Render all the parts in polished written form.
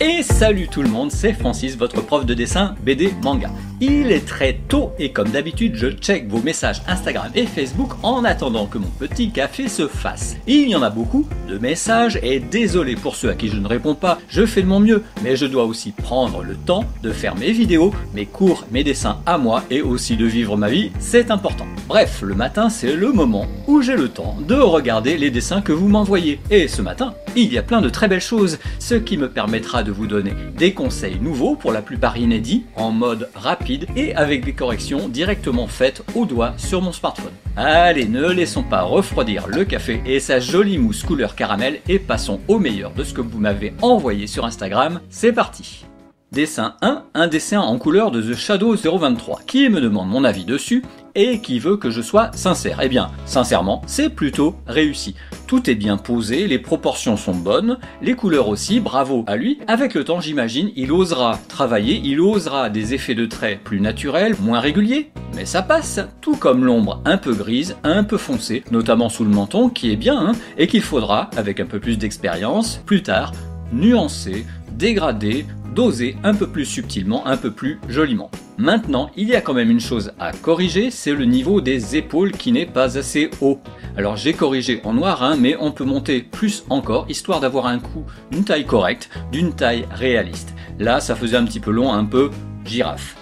Et salut tout le monde, c'est Francis, votre prof de dessin BD manga. Il est très tôt et comme d'habitude, je check vos messages Instagram et Facebook en attendant que mon petit café se fasse. Il y en a beaucoup de messages et désolé pour ceux à qui je ne réponds pas, je fais de mon mieux, mais je dois aussi prendre le temps de faire mes vidéos, mes cours, mes dessins à moi et aussi de vivre ma vie, c'est important. Bref, le matin c'est le moment où j'ai le temps de regarder les dessins que vous m'envoyez. Et ce matin, il y a plein de très belles choses, ce qui me permettra de vous donner des conseils nouveaux, pour la plupart inédits, en mode rapide et avec des corrections directement faites au doigt sur mon smartphone. Allez, ne laissons pas refroidir le café et sa jolie mousse couleur caramel et passons au meilleur de ce que vous m'avez envoyé sur Instagram, c'est parti. Dessin 1, un dessin en couleur de The Shadow 023, qui me demande mon avis dessus et qui veut que je sois sincère. Eh bien, sincèrement, c'est plutôt réussi. Tout est bien posé, les proportions sont bonnes, les couleurs aussi, bravo à lui. Avec le temps, j'imagine, il osera travailler, il osera des effets de traits plus naturels, moins réguliers, mais ça passe. Tout comme l'ombre un peu grise, un peu foncée, notamment sous le menton, qui est bien, et qu'il faudra, avec un peu plus d'expérience, plus tard, nuancer, dégrader, doser un peu plus subtilement, un peu plus joliment. Maintenant, il y a quand même une chose à corriger, c'est le niveau des épaules qui n'est pas assez haut. Alors j'ai corrigé en noir, mais on peut monter plus encore, histoire d'avoir un cou d'une taille correcte, d'une taille réaliste. Là, ça faisait un petit peu long, un peu girafe.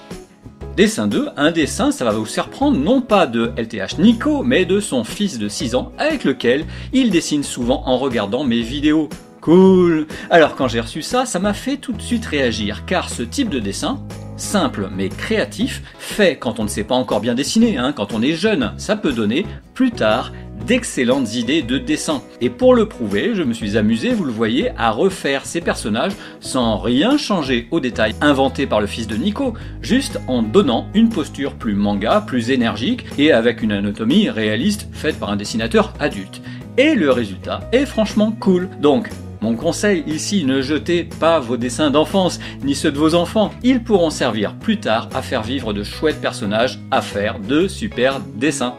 Dessin 2, un dessin, ça va vous faire prendre non pas de LTH Nico, mais de son fils de 6 ans, avec lequel il dessine souvent en regardant mes vidéos. Cool! Alors quand j'ai reçu ça, ça m'a fait tout de suite réagir, car ce type de dessin, simple mais créatif, fait quand on ne sait pas encore bien dessiner, quand on est jeune, ça peut donner, plus tard, d'excellentes idées de dessin. Et pour le prouver, je me suis amusé, vous le voyez, à refaire ces personnages sans rien changer aux détails inventés par le fils de Nico, juste en donnant une posture plus manga, plus énergique et avec une anatomie réaliste faite par un dessinateur adulte. Et le résultat est franchement cool. Donc, mon conseil ici, ne jetez pas vos dessins d'enfance, ni ceux de vos enfants. Ils pourront servir plus tard à faire vivre de chouettes personnages, à faire de super dessins.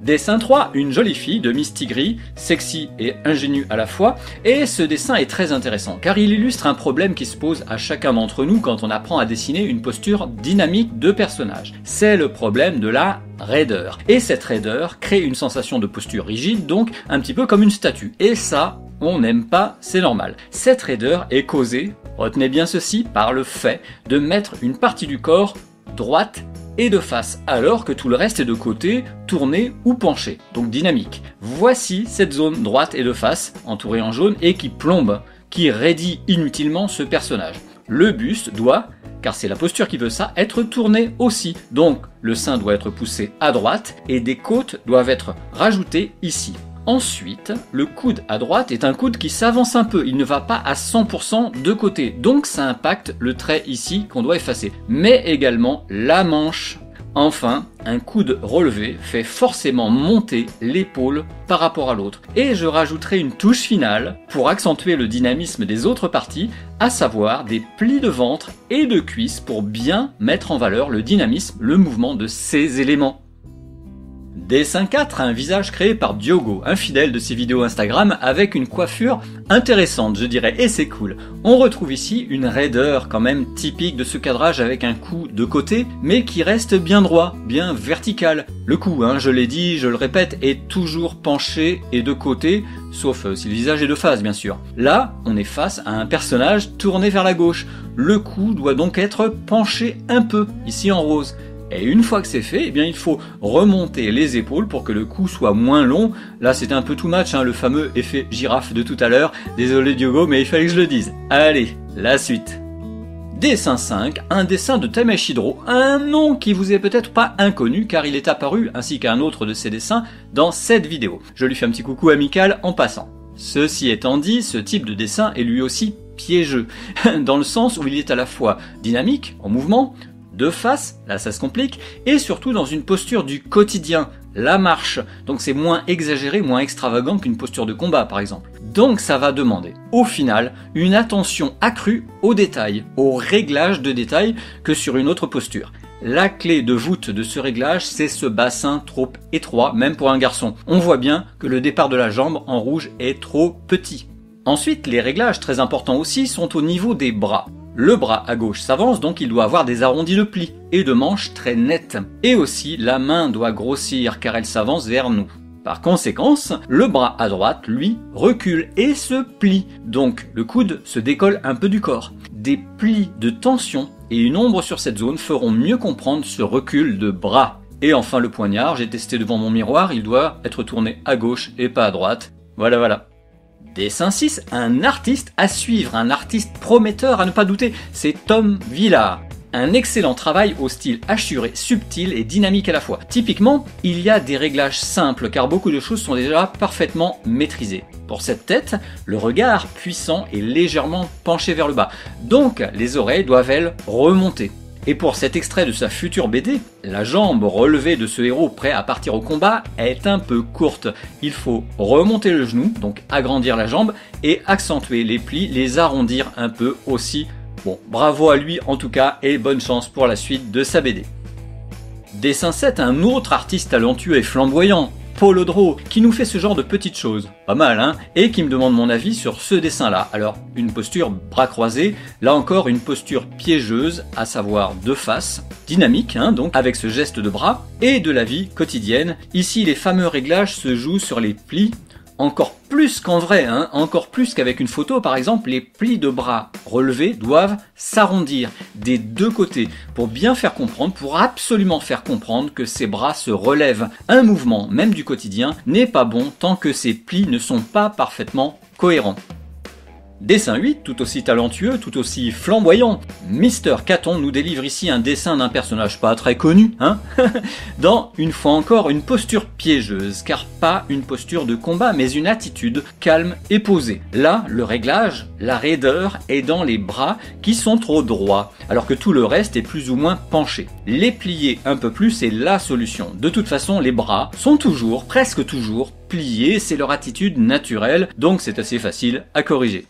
Dessin 3, une jolie fille de mistigris, sexy et ingénue à la fois, et ce dessin est très intéressant car il illustre un problème qui se pose à chacun d'entre nous quand on apprend à dessiner une posture dynamique de personnage. C'est le problème de la raideur. Et cette raideur crée une sensation de posture rigide, donc un petit peu comme une statue. Et ça, on n'aime pas, c'est normal. Cette raideur est causée, retenez bien ceci, par le fait de mettre une partie du corps droite et de face, alors que tout le reste est de côté, tourné ou penché, donc dynamique. Voici cette zone droite et de face, entourée en jaune, et qui plombe, qui raidit inutilement ce personnage. Le buste doit, car c'est la posture qui veut ça, être tourné aussi. Donc le sein doit être poussé à droite, et des côtes doivent être rajoutées ici. Ensuite, le coude à droite est un coude qui s'avance un peu, il ne va pas à 100% de côté, donc ça impacte le trait ici qu'on doit effacer, mais également la manche. Enfin, un coude relevé fait forcément monter l'épaule par rapport à l'autre. Et je rajouterai une touche finale pour accentuer le dynamisme des autres parties, à savoir des plis de ventre et de cuisses pour bien mettre en valeur le dynamisme, le mouvement de ces éléments. Dessin 4, un visage créé par Diogo, un fidèle de ses vidéos Instagram avec une coiffure intéressante je dirais, et c'est cool. On retrouve ici une raideur quand même typique de ce cadrage avec un cou de côté mais qui reste bien droit, bien vertical. Le cou, je l'ai dit, je le répète, est toujours penché et de côté, sauf si le visage est de face bien sûr. Là, on est face à un personnage tourné vers la gauche. Le cou doit donc être penché un peu, ici en rose. Et une fois que c'est fait, il faut remonter les épaules pour que le cou soit moins long. Là, c'était un peu too much, le fameux effet girafe de tout à l'heure. Désolé Diogo, mais il fallait que je le dise. Allez, la suite. Dessin 5, un dessin de Tameshiro, un nom qui vous est peut-être pas inconnu car il est apparu, ainsi qu'un autre de ses dessins, dans cette vidéo. Je lui fais un petit coucou amical en passant. Ceci étant dit, ce type de dessin est lui aussi piégeux, dans le sens où il est à la fois dynamique, en mouvement, de face, là ça se complique, et surtout dans une posture du quotidien, la marche. Donc c'est moins exagéré, moins extravagant qu'une posture de combat par exemple. Donc ça va demander, au final, une attention accrue aux détails, au réglage de détails que sur une autre posture. La clé de voûte de ce réglage, c'est ce bassin trop étroit, même pour un garçon. On voit bien que le départ de la jambe en rouge est trop petit. Ensuite, les réglages très importants aussi sont au niveau des bras. Le bras à gauche s'avance, donc il doit avoir des arrondis de plis et de manches très nettes. Et aussi, la main doit grossir car elle s'avance vers nous. Par conséquence, le bras à droite, lui, recule et se plie. Donc, le coude se décolle un peu du corps. Des plis de tension et une ombre sur cette zone feront mieux comprendre ce recul de bras. Et enfin, le poignard, j'ai testé devant mon miroir, il doit être tourné à gauche et pas à droite. Voilà. Dessin 6, un artiste à suivre, un artiste prometteur à ne pas douter, c'est Tom Villard. Un excellent travail au style hachuré, subtil et dynamique à la fois. Typiquement, il y a des réglages simples car beaucoup de choses sont déjà parfaitement maîtrisées. Pour cette tête, le regard puissant est légèrement penché vers le bas, donc les oreilles doivent elles remonter. Et pour cet extrait de sa future BD, la jambe relevée de ce héros prêt à partir au combat est un peu courte. Il faut remonter le genou, donc agrandir la jambe, et accentuer les plis, les arrondir un peu aussi. Bon, bravo à lui en tout cas, et bonne chance pour la suite de sa BD. Dessin 7, un autre artiste talentueux et flamboyant, Paul Audreau, qui nous fait ce genre de petites choses, pas mal hein, et qui me demande mon avis sur ce dessin-là. Alors, une posture bras croisés, là encore une posture piégeuse, à savoir de face, dynamique hein, donc, avec ce geste de bras, et de la vie quotidienne. Ici, les fameux réglages se jouent sur les plis, encore plus qu'en vrai, hein, encore plus qu'avec une photo par exemple, les plis de bras relevés doivent s'arrondir des deux côtés pour bien faire comprendre, pour absolument faire comprendre que ces bras se relèvent. Un mouvement, même du quotidien, n'est pas bon tant que ces plis ne sont pas parfaitement cohérents. Dessin 8, tout aussi talentueux, tout aussi flamboyant, Mister Caton nous délivre ici un dessin d'un personnage pas très connu, hein, dans, une fois encore, une posture piégeuse, car pas une posture de combat, mais une attitude calme et posée. Là, le réglage, la raideur est dans les bras qui sont trop droits, alors que tout le reste est plus ou moins penché. Les plier un peu plus, c'est la solution. De toute façon, les bras sont toujours, presque toujours, pliés, c'est leur attitude naturelle, donc c'est assez facile à corriger.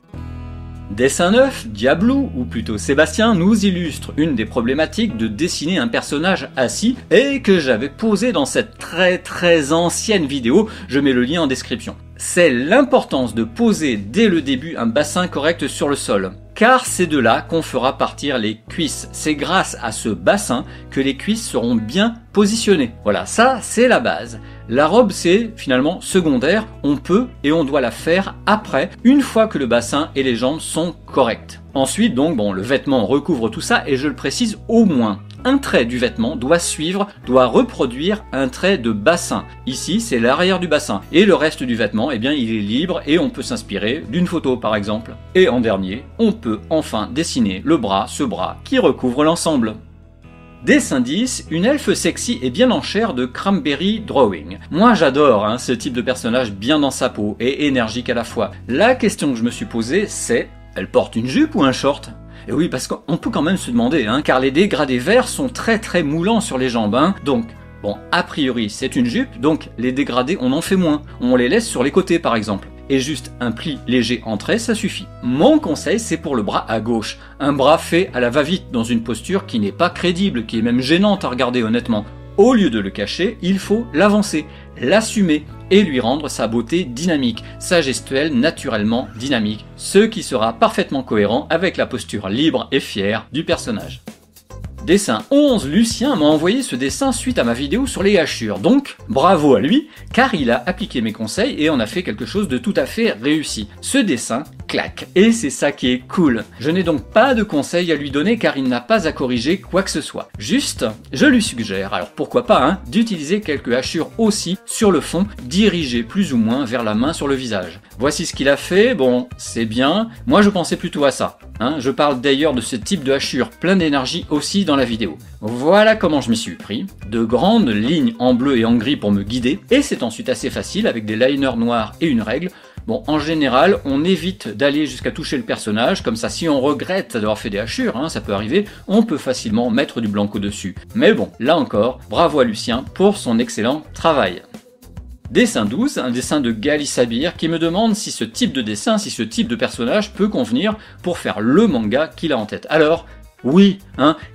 Dessin 9, Diablou, ou plutôt Sébastien, nous illustre une des problématiques de dessiner un personnage assis et que j'avais posé dans cette très ancienne vidéo, je mets le lien en description. C'est l'importance de poser dès le début un bassin correct sur le sol. Car c'est de là qu'on fera partir les cuisses. C'est grâce à ce bassin que les cuisses seront bien positionnées. Voilà, ça c'est la base. La robe c'est finalement secondaire, on peut et on doit la faire après, une fois que le bassin et les jambes sont corrects. Ensuite donc, bon, le vêtement recouvre tout ça et je le précise au moins. Un trait du vêtement doit reproduire un trait de bassin. Ici, c'est l'arrière du bassin. Et le reste du vêtement, eh bien, il est libre et on peut s'inspirer d'une photo par exemple. Et en dernier, on peut enfin dessiner le bras, ce bras qui recouvre l'ensemble. Dessin 10, une elfe sexy et bien en chair de Cranberry Drawing. Moi j'adore ce type de personnage bien dans sa peau et énergique à la fois. La question que je me suis posée c'est, elle porte une jupe ou un short ? Et oui, parce qu'on peut quand même se demander, car les dégradés verts sont très moulants sur les jambes, donc bon, a priori c'est une jupe, donc les dégradés on en fait moins, on les laisse sur les côtés par exemple. Et juste un pli léger en trait, ça suffit. Mon conseil, c'est pour le bras à gauche. Un bras fait à la va-vite, dans une posture qui n'est pas crédible, qui est même gênante à regarder honnêtement. Au lieu de le cacher, il faut l'avancer, l'assumer et lui rendre sa beauté dynamique, sa gestuelle naturellement dynamique, ce qui sera parfaitement cohérent avec la posture libre et fière du personnage. Dessin 11, Lucien m'a envoyé ce dessin suite à ma vidéo sur les hachures, donc bravo à lui, car il a appliqué mes conseils et on a fait quelque chose de tout à fait réussi. Ce dessin claque, et c'est ça qui est cool. Je n'ai donc pas de conseils à lui donner car il n'a pas à corriger quoi que ce soit. Juste, je lui suggère, alors pourquoi pas, d'utiliser quelques hachures aussi sur le fond, dirigées plus ou moins vers la main sur le visage. Voici ce qu'il a fait, bon, c'est bien, moi je pensais plutôt à ça. Je parle d'ailleurs de ce type de hachure plein d'énergie aussi dans la vidéo. Voilà comment je m'y suis pris. De grandes lignes en bleu et en gris pour me guider, et c'est ensuite assez facile avec des liners noirs et une règle. Bon, en général, on évite d'aller jusqu'à toucher le personnage, comme ça si on regrette d'avoir fait des hachures, ça peut arriver, on peut facilement mettre du blanco dessus. Mais bon, là encore, bravo à Lucien pour son excellent travail. Dessin 12, un dessin de Gali Sabir qui me demande si ce type de dessin, si ce type de personnage peut convenir pour faire le manga qu'il a en tête. Alors, oui,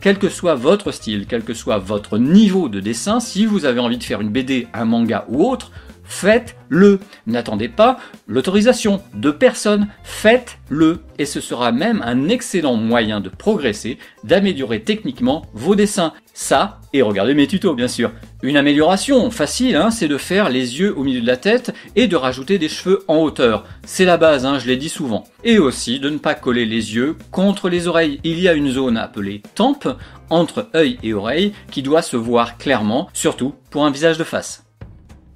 quel que soit votre style, quel que soit votre niveau de dessin, si vous avez envie de faire une BD, un manga ou autre, faites-le. N'attendez pas l'autorisation de personne, faites-le. Et ce sera même un excellent moyen de progresser, d'améliorer techniquement vos dessins. Ça, et regardez mes tutos bien sûr. Une amélioration facile, hein, c'est de faire les yeux au milieu de la tête et de rajouter des cheveux en hauteur. C'est la base, hein, je l'ai dit souvent. Et aussi de ne pas coller les yeux contre les oreilles. Il y a une zone appelée tempe, entre œil et oreille, qui doit se voir clairement, surtout pour un visage de face.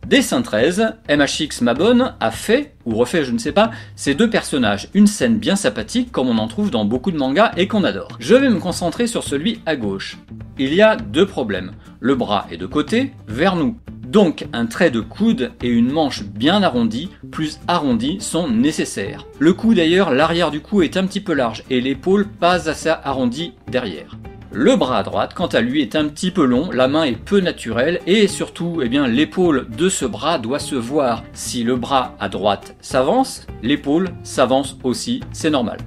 Dessin 13, MHX Mabon a fait, ou refait je ne sais pas, ces deux personnages, une scène bien sympathique comme on en trouve dans beaucoup de mangas et qu'on adore. Je vais me concentrer sur celui à gauche. Il y a deux problèmes, le bras est de côté, vers nous. Donc un trait de coude et une manche bien arrondie, plus arrondie, sont nécessaires. Le cou d'ailleurs, l'arrière du cou est un petit peu large et l'épaule pas assez arrondie derrière. Le bras à droite, quant à lui, est un petit peu long, la main est peu naturelle et surtout, l'épaule de ce bras doit se voir. Si le bras à droite s'avance, l'épaule s'avance aussi, c'est normal.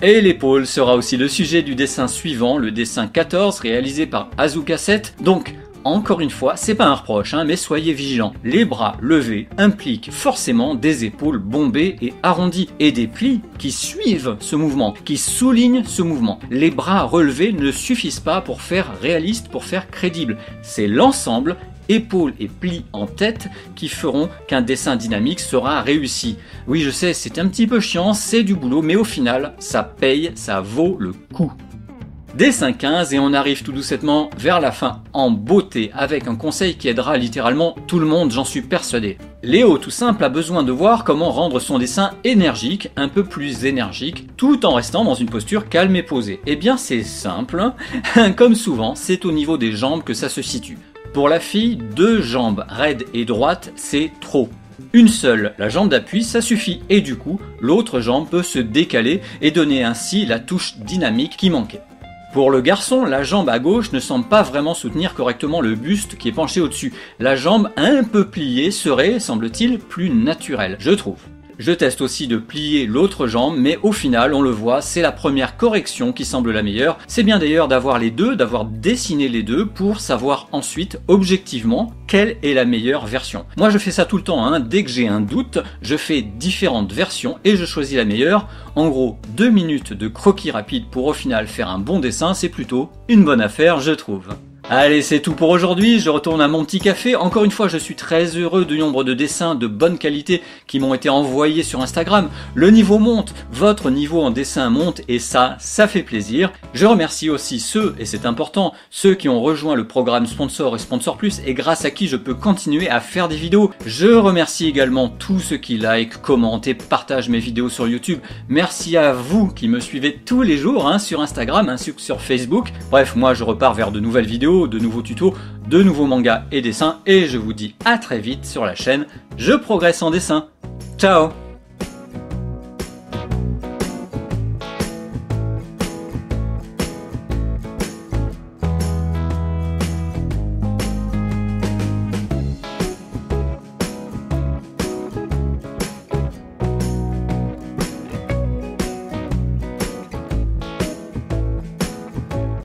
Et l'épaule sera aussi le sujet du dessin suivant, le dessin 14, réalisé par Azuka 7. Donc, encore une fois, c'est pas un reproche, mais soyez vigilants. Les bras levés impliquent forcément des épaules bombées et arrondies, et des plis qui suivent ce mouvement, qui soulignent ce mouvement. Les bras relevés ne suffisent pas pour faire réaliste, pour faire crédible. C'est l'ensemble, épaules et plis en tête, qui feront qu'un dessin dynamique sera réussi. Oui, je sais, c'est un petit peu chiant, c'est du boulot, mais au final, ça paye, ça vaut le coup. Dessin 15 et on arrive tout doucement vers la fin en beauté avec un conseil qui aidera littéralement tout le monde, j'en suis persuadé. Léo tout simple a besoin de voir comment rendre son dessin énergique, un peu plus énergique, tout en restant dans une posture calme et posée. Eh bien c'est simple, comme souvent c'est au niveau des jambes que ça se situe. Pour la fille, 2 jambes raides et droites c'est trop. Une seule, la jambe d'appui, ça suffit et du coup l'autre jambe peut se décaler et donner ainsi la touche dynamique qui manquait. Pour le garçon, la jambe à gauche ne semble pas vraiment soutenir correctement le buste qui est penché au-dessus. La jambe un peu pliée serait, semble-t-il, plus naturelle, je trouve. Je teste aussi de plier l'autre jambe, mais au final, on le voit, c'est la première correction qui semble la meilleure. C'est bien d'ailleurs d'avoir les deux, d'avoir dessiné les deux pour savoir ensuite, objectivement, quelle est la meilleure version. Moi je fais ça tout le temps, dès que j'ai un doute, je fais différentes versions et je choisis la meilleure. En gros, 2 minutes de croquis rapide pour au final faire un bon dessin, c'est plutôt une bonne affaire, je trouve. Allez, c'est tout pour aujourd'hui, je retourne à mon petit café. Encore une fois, je suis très heureux du nombre de dessins de bonne qualité qui m'ont été envoyés sur Instagram. Le niveau monte, votre niveau en dessin monte et ça fait plaisir. Je remercie aussi ceux, et c'est important, ceux qui ont rejoint le programme Sponsor et Sponsor Plus et grâce à qui je peux continuer à faire des vidéos. Je remercie également tous ceux qui like, commentent et partagent mes vidéos sur YouTube. Merci à vous qui me suivez tous les jours sur Instagram ainsi que sur Facebook. Bref, moi je repars vers de nouvelles vidéos, de nouveaux tutos, de nouveaux mangas et dessins et je vous dis à très vite sur la chaîne Je progresse en dessin. Ciao!